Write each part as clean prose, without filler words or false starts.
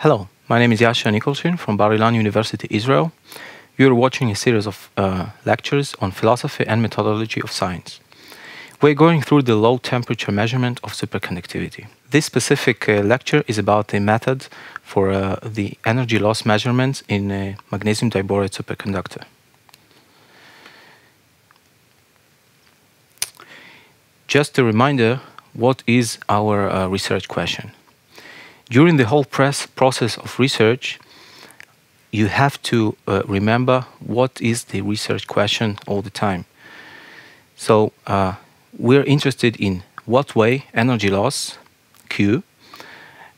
Hello, my name is Yasha from Bar Ilan University, Israel. You are watching a series of lectures on philosophy and methodology of science. We're going through the low temperature measurement of superconductivity. This specific lecture is about the method for the energy loss measurements in a magnesium diborate superconductor. Just a reminder, what is our research question? During the whole process of research, you have to remember what is the research question all the time. So we're interested in what way energy loss, Q,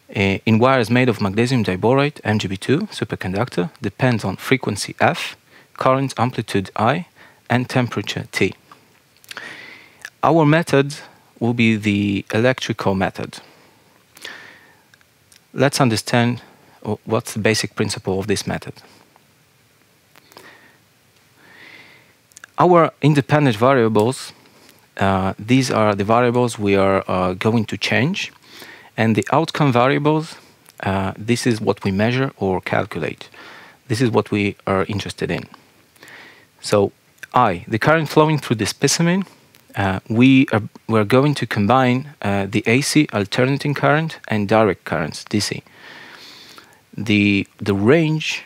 in wires made of magnesium diborate, MgB2, superconductor, depends on frequency F, current amplitude I, and temperature T. Our method will be the electrical method. Let's understand what's the basic principle of this method. Our independent variables, these are the variables we are going to change, and the outcome variables, this is what we measure or calculate. This is what we are interested in. So I, the current flowing through the specimen, we're going to combine the AC alternating current and direct currents, DC. The range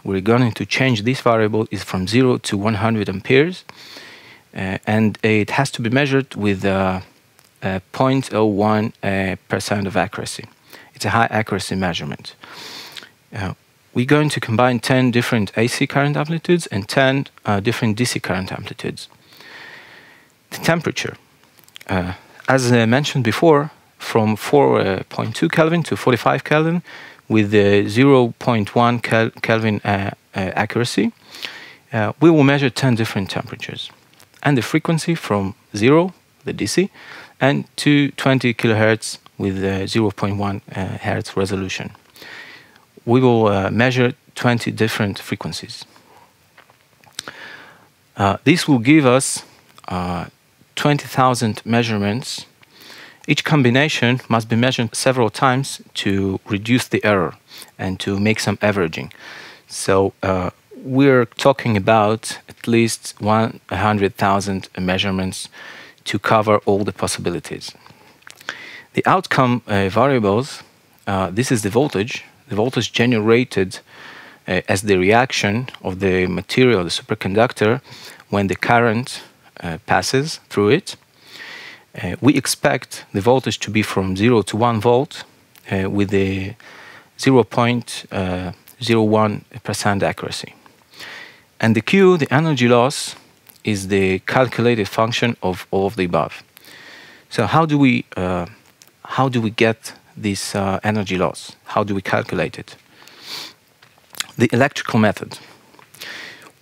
we're going to change this variable is from 0 to 100 amperes, and it has to be measured with 0.01% of accuracy. It's a high accuracy measurement. We're going to combine 10 different AC current amplitudes and 10 different DC current amplitudes. The temperature, as mentioned before, from 4.2 Kelvin to 45 Kelvin with 0.1 Kelvin accuracy, we will measure 10 different temperatures. And the frequency from 0, the DC, and to 20 kilohertz with 0.1 hertz resolution. We will measure 20 different frequencies. This will give us 20,000 measurements. Each combination must be measured several times to reduce the error and to make some averaging. So we're talking about at least 100,000 measurements to cover all the possibilities. The outcome variables, this is the voltage generated as the reaction of the material, the superconductor, when the current passes through it. We expect the voltage to be from 0 to 1 volt with a 0.01% accuracy. And the Q, the energy loss, is the calculated function of all of the above. So how do we get this energy loss? How do we calculate it? The electrical method.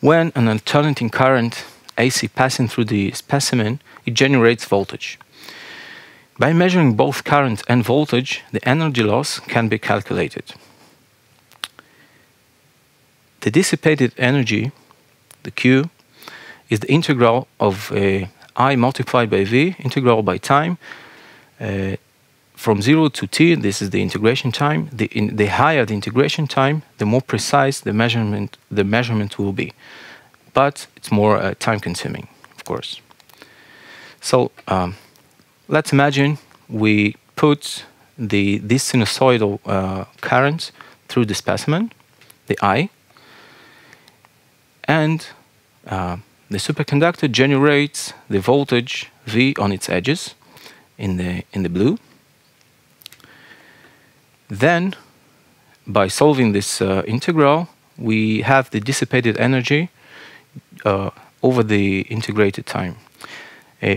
When an alternating current AC passing through the specimen, it generates voltage. By measuring both current and voltage, the energy loss can be calculated. The dissipated energy, the Q, is the integral of I multiplied by V, integral by time, from 0 to T. This is the integration time. The higher the integration time, the more precise the measurement will be. But it's more time-consuming, of course. So let's imagine we put this sinusoidal current through the specimen, the I, and the superconductor generates the voltage V on its edges in the blue. Then, by solving this integral, we have the dissipated energy over the integrated time.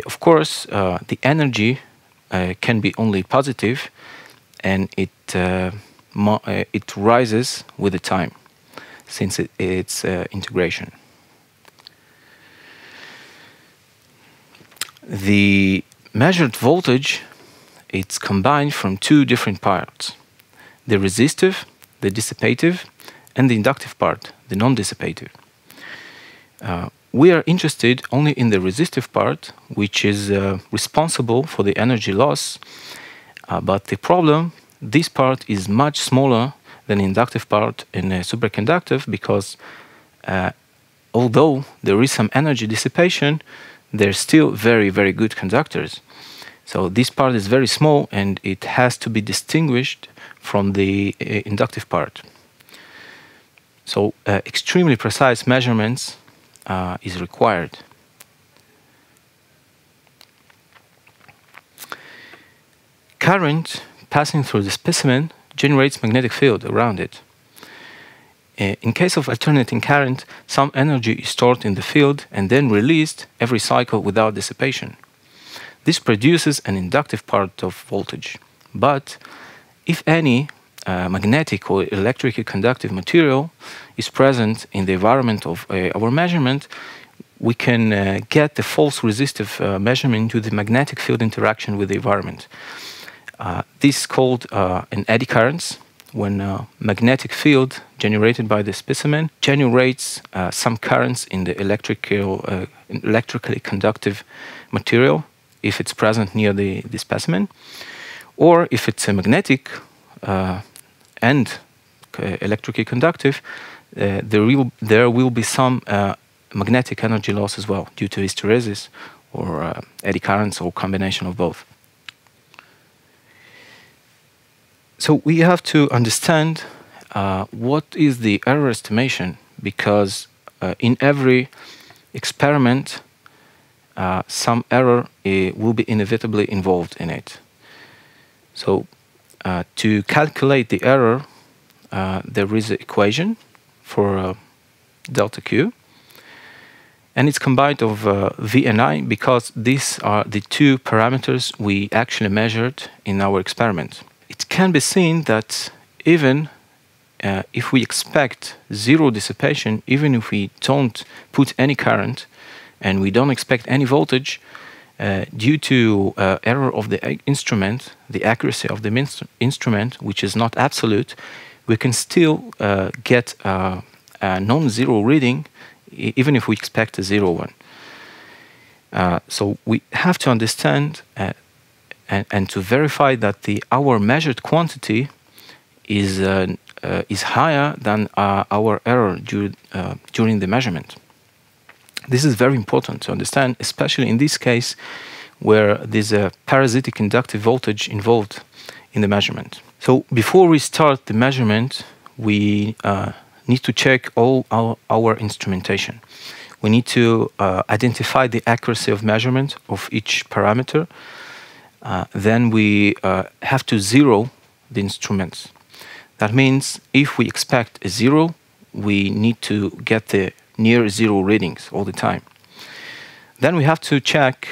Of course, the energy can be only positive, and it rises with the time, since it's integration. The measured voltage, it's combined from two different parts: the resistive, the dissipative, and the inductive part, the non-dissipative. We are interested only in the resistive part, which is responsible for the energy loss. But the problem, this part is much smaller than inductive part in a superconductive, because although there is some energy dissipation, they're still very, very good conductors. So this part is very small, and it has to be distinguished from the inductive part. So extremely precise measurements is required. Current passing through the specimen generates magnetic field around it. In case of alternating current, some energy is stored in the field and then released every cycle without dissipation. This produces an inductive part of voltage. But if any magnetic or electrically conductive material is present in the environment of our measurement, we can get the false resistive measurement to the magnetic field interaction with the environment. This is called an eddy currents, when a magnetic field generated by the specimen generates some currents in the electrically conductive material, if it's present near the specimen, or if it's a magnetic and electrically conductive, there will be some magnetic energy loss as well due to hysteresis or eddy currents, or combination of both. So we have to understand what is the error estimation, because in every experiment some error will be inevitably involved in it. So to calculate the error, there is an equation for delta Q, and it's combined of V and I, because these are the two parameters we actually measured in our experiment. It can be seen that even if we expect zero dissipation, even if we don't put any current and we don't expect any voltage, due to error of the instrument, the accuracy of the instrument, which is not absolute, we can still get a non-zero reading, even if we expect a zero one. So we have to understand and to verify that our measured quantity is higher than our error during the measurement. This is very important to understand, especially in this case where there's a parasitic inductive voltage involved in the measurement. So before we start the measurement, we need to check all our instrumentation. We need to identify the accuracy of measurement of each parameter. Then we have to zero the instruments. That means if we expect a zero, we need to get the near zero readings all the time. Then we have to check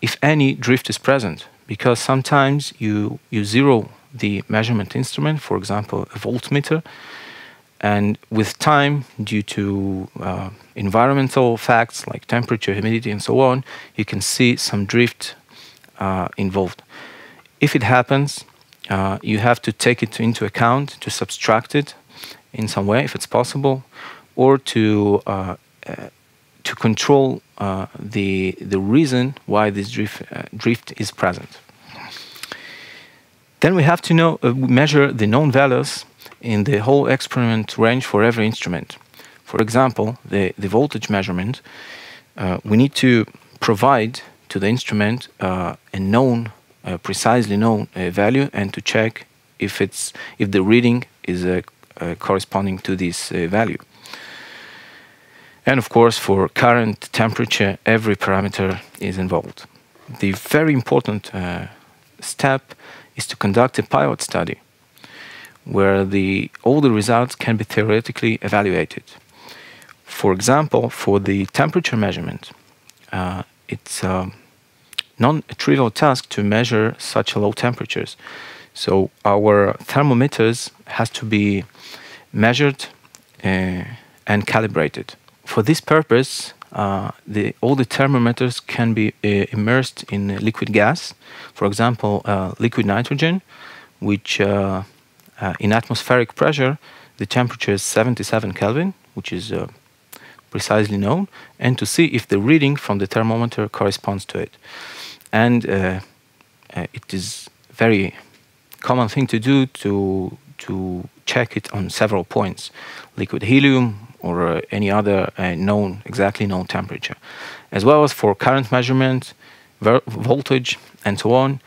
if any drift is present, because sometimes you zero the measurement instrument, for example a voltmeter, and with time, due to environmental facts like temperature, humidity and so on, you can see some drift involved. If it happens, you have to take it into account, to subtract it in some way if it's possible, or to control the reason why this drift is present. Then we have to measure the known values in the whole experiment range for every instrument. For example, the voltage measurement, we need to provide to the instrument a known, precisely known value, and to check if the reading is corresponding to this value. And of course, for current, temperature, every parameter is involved. The very important step is to conduct a pilot study where all the results can be theoretically evaluated. For example, for the temperature measurement, it's a non-trivial task to measure such low temperatures. So our thermometers has to be measured and calibrated. For this purpose, all the thermometers can be immersed in liquid gas. For example, liquid nitrogen, which in atmospheric pressure, the temperature is 77 Kelvin, which is precisely known, and to see if the reading from the thermometer corresponds to it. And it is very common thing to do to check it on several points, liquid helium or any other exactly known temperature, as well as for current measurement, voltage, and so on.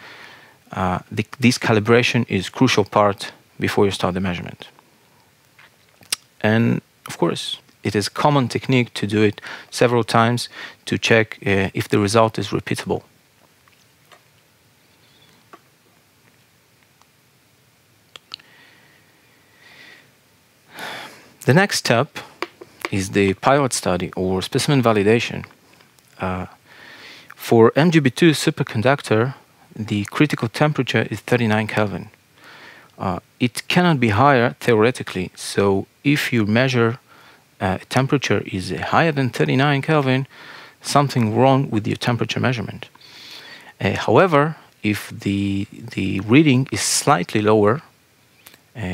This calibration is crucial part before you start the measurement. And of course, it is a common technique to do it several times to check if the result is repeatable. The next step is the pilot study or specimen validation. For MgB2 superconductor, the critical temperature is 39 Kelvin. It cannot be higher theoretically, so if you measure temperature is higher than 39 Kelvin, something wrong with your temperature measurement. However, if the reading is slightly lower,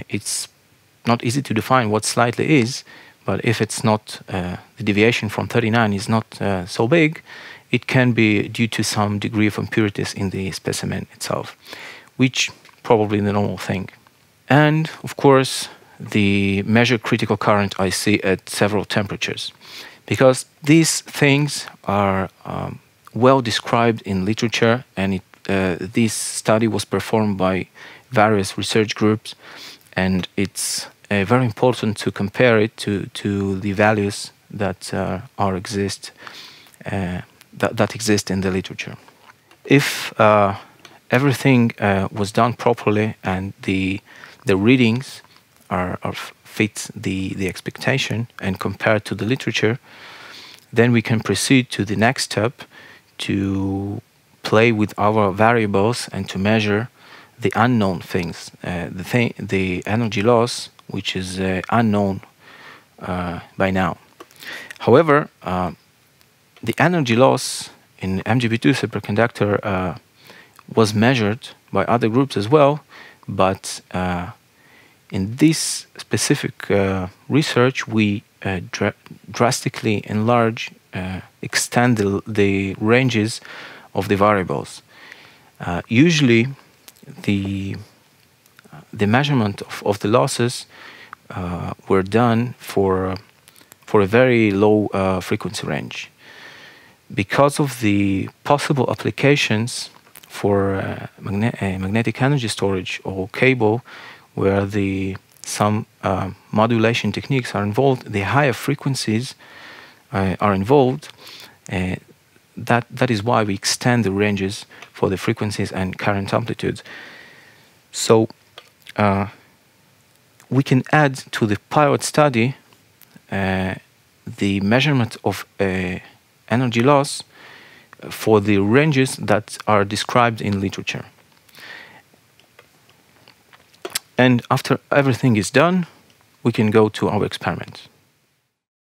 it's not easy to define what slightly is, but if it's not, the deviation from 39 is not so big, it can be due to some degree of impurities in the specimen itself, which probably the normal thing. And of course, the measured critical current IC at several temperatures, because these things are well described in literature, and this study was performed by various research groups, and it's very important to compare it to the values that exist in the literature. If everything was done properly and the readings fit the expectation and compared to the literature, then we can proceed to the next step to play with our variables and to measure the unknown things, the energy loss, which is unknown by now. However, the energy loss in MgB2 superconductor was measured by other groups as well, but in this specific research, we drastically extend the ranges of the variables. Usually, the measurement of the losses were done for a very low frequency range. Because of the possible applications for magnetic energy storage or cable, where some modulation techniques are involved, the higher frequencies are involved. That is why we extend the ranges for the frequencies and current amplitudes. So we can add to the pilot study the measurement of energy loss for the ranges that are described in literature. And after everything is done, we can go to our experiment.